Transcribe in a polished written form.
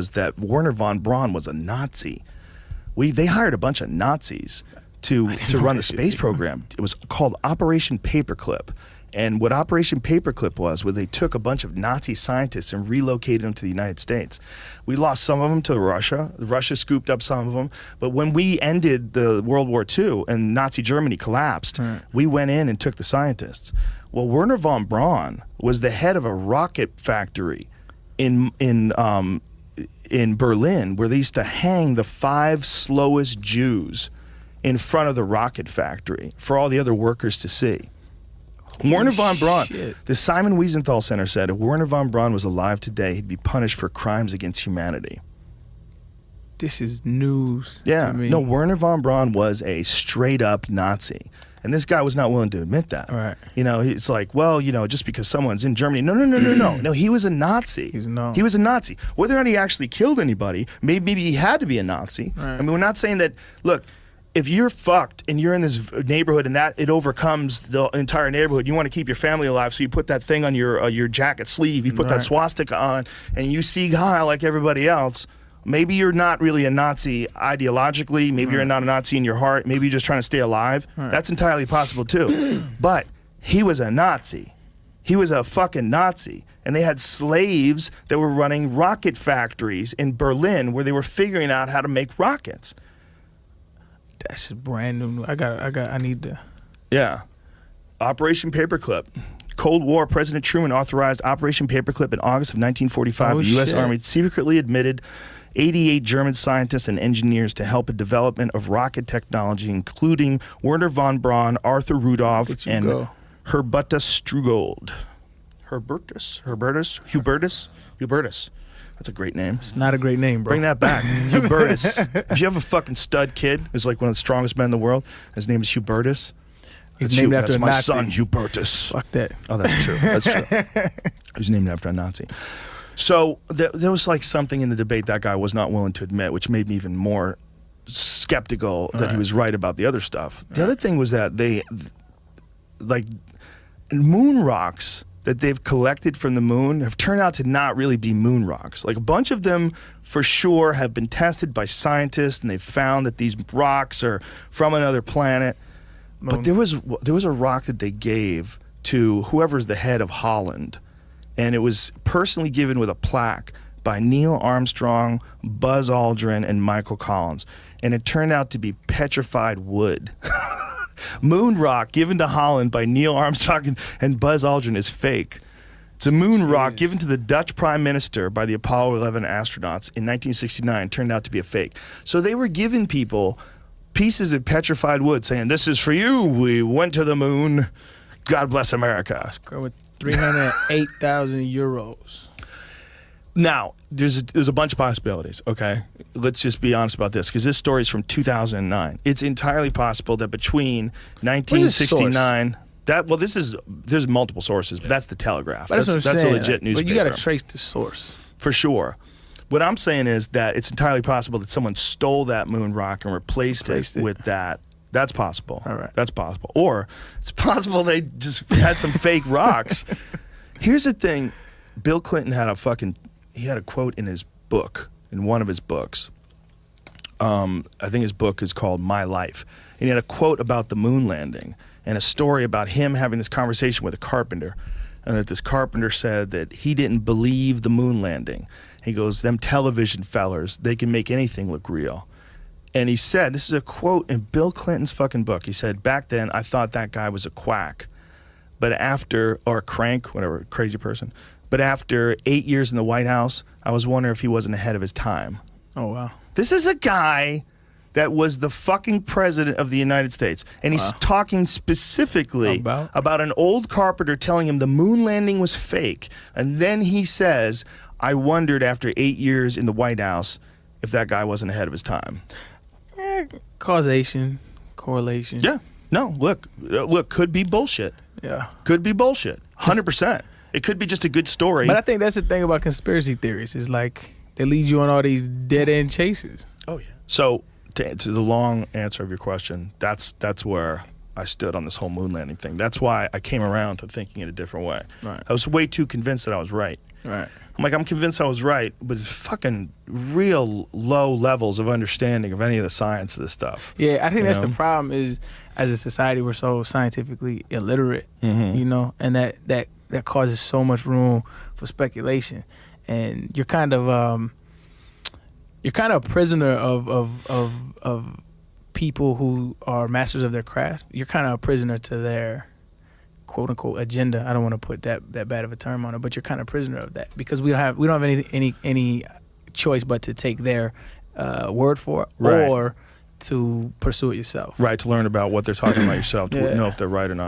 was that Wernher von Braun was a Nazi. They hired a bunch of Nazis to run the space program. It was called Operation Paperclip. And what Operation Paperclip was they took a bunch of Nazi scientists and relocated them to the United States. We lost some of them to Russia. Russia scooped up some of them. But when we ended the World War II and Nazi Germany collapsed, we went in and took the scientists. Well, Wernher von Braun was the head of a rocket factory in Berlin, where they used to hang the 5 slowest Jews in front of the rocket factory for all the other workers to see. Wernher von Braun, the Simon Wiesenthal Center said, if Wernher von Braun was alive today, he'd be punished for crimes against humanity. This is news to me. No, Wernher von Braun was a straight-up Nazi. And this guy was not willing to admit that. Right. You know, it's like, well, you know, just because someone's in Germany. No. No, he was a Nazi. He was a Nazi. Whether or not he actually killed anybody, maybe he had to be a Nazi. Right. I mean, we're not saying that, look, if you're fucked and you're in this neighborhood and that it overcomes the entire neighborhood, you want to keep your family alive, so you put that thing on your jacket sleeve, you put that swastika on, and you see Heil like everybody else. Maybe you're not really a Nazi ideologically. Maybe you're not a Nazi in your heart. Maybe you're just trying to stay alive. That's entirely possible too. But he was a Nazi. He was a fucking Nazi. And they had slaves that were running rocket factories in Berlin where they were figuring out how to make rockets. That's brand new. I need to. Yeah. Operation Paperclip. Cold War, President Truman authorized Operation Paperclip in August of 1945. The U.S. Army secretly admitted 88 German scientists and engineers to help in development of rocket technology, including Wernher von Braun, Arthur Rudolph, and Hubertus Strugold. Hubertus. That's a great name. It's not a great name, bro. Bring that back. Hubertus. If you have a fucking stud kid who's like one of the strongest men in the world, his name is Hubertus. He's named after that's a my Nazi. son, Hubertus. Fuck that. Oh, that's true. That's true. He was named after a Nazi. So there was like something in the debate that guy was not willing to admit, which made me even more skeptical that he was right about the other stuff. The other thing was that moon rocks that they've collected from the moon have turned out to not really be moon rocks. Like a bunch of them for sure have been tested by scientists and they've found that these rocks are from another planet. But there was a rock that they gave to whoever's the head of Holland, and it was personally given with a plaque by Neil Armstrong, Buzz Aldrin, and Michael Collins, and it turned out to be petrified wood. Moon rock given to Holland by Neil Armstrong and Buzz Aldrin is fake. It's a moon rock given to the Dutch Prime Minister by the Apollo 11 astronauts in 1969, turned out to be a fake. So they were giving people pieces of petrified wood saying, this is for you, we went to the moon, God bless America. With 308,000 euros. Now, there's a bunch of possibilities, okay? Let's just be honest about this, because this story is from 2009. It's entirely possible that between 1969... there's multiple sources, but that's the Telegraph. That's a legit newspaper. But you got to trace the source. For sure. What I'm saying is that it's entirely possible that someone stole that moon rock and replaced it with that. That's possible. All right. That's possible. Or it's possible they just had some fake rocks. Here's the thing. Bill Clinton had a quote in his book, in one of his books. I think his book is called My Life. And he had a quote about the moon landing and a story about him having this conversation with a carpenter. And that this carpenter said that he didn't believe the moon landing. He goes, them television fellers, they can make anything look real. And he said, this is a quote in Bill Clinton's fucking book. He said, back then I thought that guy was a quack. But or a crank, whatever, crazy person. But after 8 years in the White House, I was wondering if he wasn't ahead of his time. Oh, wow. This is a guy that was the fucking president of the United States. And he's talking specifically about an old carpenter telling him the moon landing was fake. And then he says, I wondered after 8 years in the White House if that guy wasn't ahead of his time. Causation, correlation. Yeah. No, look, could be bullshit. Yeah. Could be bullshit. 100%. It could be just a good story. But I think that's the thing about conspiracy theories. Is like they lead you on all these dead-end chases. Oh, yeah. So to the long answer of your question, that's where I stood on this whole moon landing thing. That's why I came around to thinking it a different way. Right. I was way too convinced that I was right. Right. I'm like, I'm convinced I was right, but it's fucking real low levels of understanding of any of the science of this stuff. Yeah, I think You that's know? the problem is, as a society, we're so scientifically illiterate, Mhm. you know, and that causes so much room for speculation. And you're kind of a prisoner of people who are masters of their craft. You're kind of a prisoner to their quote unquote agenda. I don't want to put that bad of a term on it, but you're kind of prisoner of that because we don't have any choice but to take their word for it, Right. or to pursue it yourself. Right, to learn about what they're talking about yourself, to Yeah. know if they're right or not.